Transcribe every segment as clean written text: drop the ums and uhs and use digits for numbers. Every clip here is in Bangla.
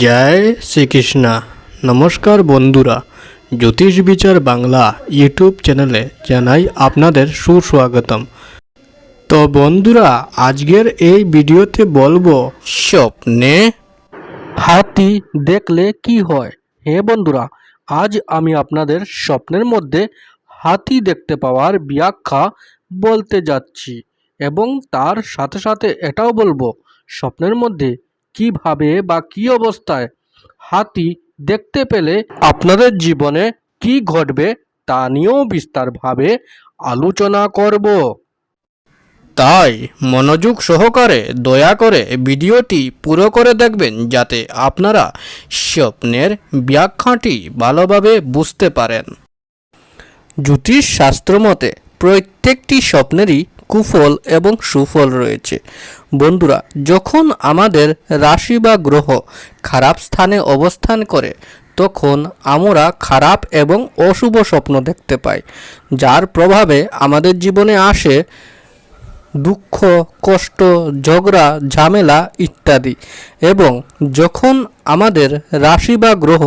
জয় শ্রীকৃষ্ণ। নমস্কার বন্ধুরা, জ্যোতিষ বিচার বাংলা ইউটিউব চ্যানেলে জানাই আপনাদের সুস্বাগতম। তো বন্ধুরা, আজকের এই ভিডিওতে বলবো স্বপ্নে হাতি দেখলে কি হয়। হ্যাঁ বন্ধুরা, আজ আমি আপনাদের স্বপ্নের মধ্যে হাতি দেখতে পাওয়ার ব্যাখ্যা বলতে যাচ্ছি এবং তার সাথে সাথে এটাও বলবো স্বপ্নের মধ্যে কিভাবে বা কি অবস্থায় হাতি দেখতে পেলে আপনাদের জীবনে কি ঘটবে তা নিয়েও বিস্তারভাবে আলোচনা করব। তাই মনোযোগ সহকারে দয়া করে ভিডিওটি পুরো করে দেখবেন, যাতে আপনারা স্বপ্নের ব্যাখ্যাটি ভালোভাবে বুঝতে পারেন। জ্যোতিষ শাস্ত্র মতে প্রত্যেকটি স্বপ্নেরই কুফল এবং সুফল রয়েছে। বন্ধুরা, যখন আমাদের রাশি বা গ্রহ খারাপ স্থানে অবস্থান করে তখন আমরা খারাপ এবং অশুভ স্বপ্ন দেখতে পাই, যার প্রভাবে আমাদের জীবনে আসে দুঃখ, কষ্ট, ঝগড়া, ঝামেলা ইত্যাদি। এবং যখন আমাদের রাশি বা গ্রহ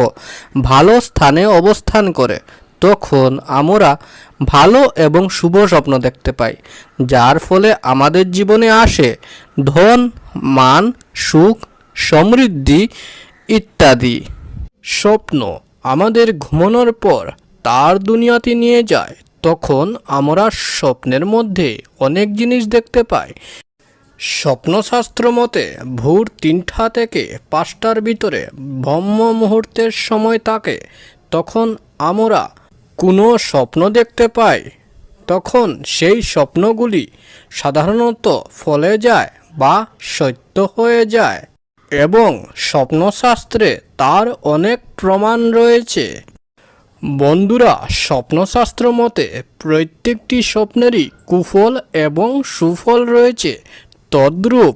ভালো স্থানে অবস্থান করে তখন আমরা ভালো এবং শুভ স্বপ্ন দেখতে পাই, যার ফলে আমাদের জীবনে আসে ধন, মান, সুখ, সমৃদ্ধি ইত্যাদি। স্বপ্ন আমাদের ঘুমানোর পর তার দুনিয়াতে নিয়ে যায়। তখন আমরা স্বপ্নের মধ্যে অনেক জিনিস দেখতে পাই। স্বপ্নশাস্ত্র মতে ভোর 3টা থেকে 5টার ভিতরে ব্রহ্ম মুহূর্তের সময় থাকে। তখন আমরা কোনো স্বপ্ন দেখতে পাই, তখন সেই স্বপ্নগুলি সাধারণত ফলে যায় বা সত্য হয়ে যায় এবং স্বপ্নশাস্ত্রে তার অনেক প্রমাণ রয়েছে। বন্ধুরা, স্বপ্নশাস্ত্র মতে প্রত্যেকটি স্বপ্নেরই কুফল এবং সুফল রয়েছে। তদ্রূপ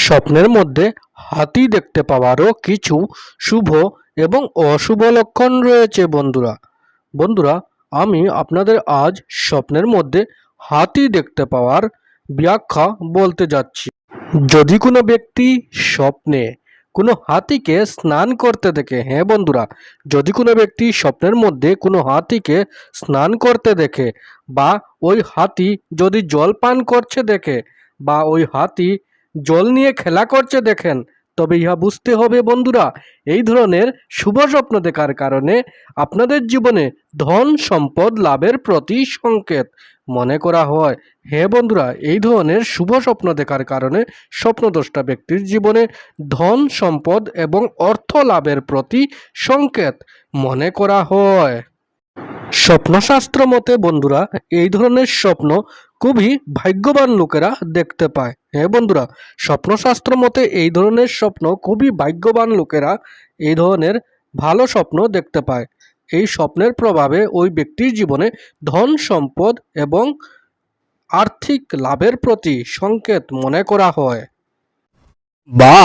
স্বপ্নের মধ্যে হাতি দেখতে পাওয়ারও কিছু শুভ এবং অশুভ লক্ষণ রয়েছে। বন্ধুরা, আমি আপনাদের আজ স্বপ্নের মধ্যে হাতি দেখতে পাওয়ার ব্যাখ্যা বলতে যাচ্ছি। যদি কোনো ব্যক্তি স্বপ্নে কোনো হাতিকে স্নান করতে দেখে, হ্যাঁ বন্ধুরা, যদি কোনো ব্যক্তি স্বপ্নের মধ্যে কোনো হাতিকে স্নান করতে দেখে বা ওই হাতি যদি জল পান করছে দেখে বা ওই হাতি জল নিয়ে খেলা করছে দেখেন, তবে ইহা বুঝতে হবে বন্ধুরা, এই ধরনের শুভ স্বপ্ন দেখার কারণে আপনাদের জীবনে ধন সম্পদ লাভের প্রতি সংকেত মনে করা হয়। হ্যাঁ বন্ধুরা, এই ধরনের শুভ স্বপ্ন দেখার কারণে স্বপ্নদ্রষ্টা ব্যক্তির জীবনে ধন সম্পদ এবং অর্থ লাভের প্রতি সংকেত মনে করা হয়। স্বপ্নশাস্ত্র মতে বন্ধুরা, এই ধরনের স্বপ্ন খুবই ভাগ্যবান লোকেরা দেখতে পায়। হ্যাঁ বন্ধুরা, স্বপ্নশাস্ত্র মতে এই ধরনের স্বপ্ন খুবই ভাগ্যবান লোকেরা এই ধরনের ভালো স্বপ্ন দেখতে পায়। এই স্বপ্নের প্রভাবে ওই ব্যক্তির জীবনে ধন সম্পদ এবং আর্থিক লাভের প্রতি সংকেত মনে করা হয়। বা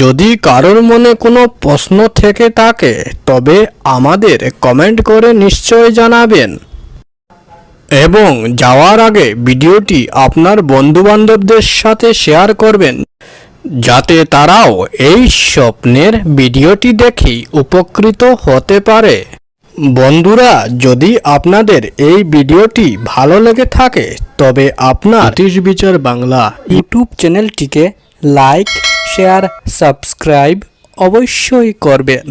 যদি কারোর মনে কোনো প্রশ্ন থেকে থাকে তবে আমাদের কমেন্ট করে নিশ্চয় জানাবেন এবং যাওয়ার আগে ভিডিওটি আপনার বন্ধুবান্ধবদের সাথে শেয়ার করবেন, যাতে তারাও এই স্বপ্নের ভিডিওটি দেখে উপকৃত হতে পারে। বন্ধুরা, যদি আপনাদের এই ভিডিওটি ভালো লেগে থাকে তবে আপনার জ্যোতিষ বিচার বাংলা ইউটিউব চ্যানেলটিকে লাইক, শেয়ার, সাবস্ক্রাইব অবশ্যই করবেন।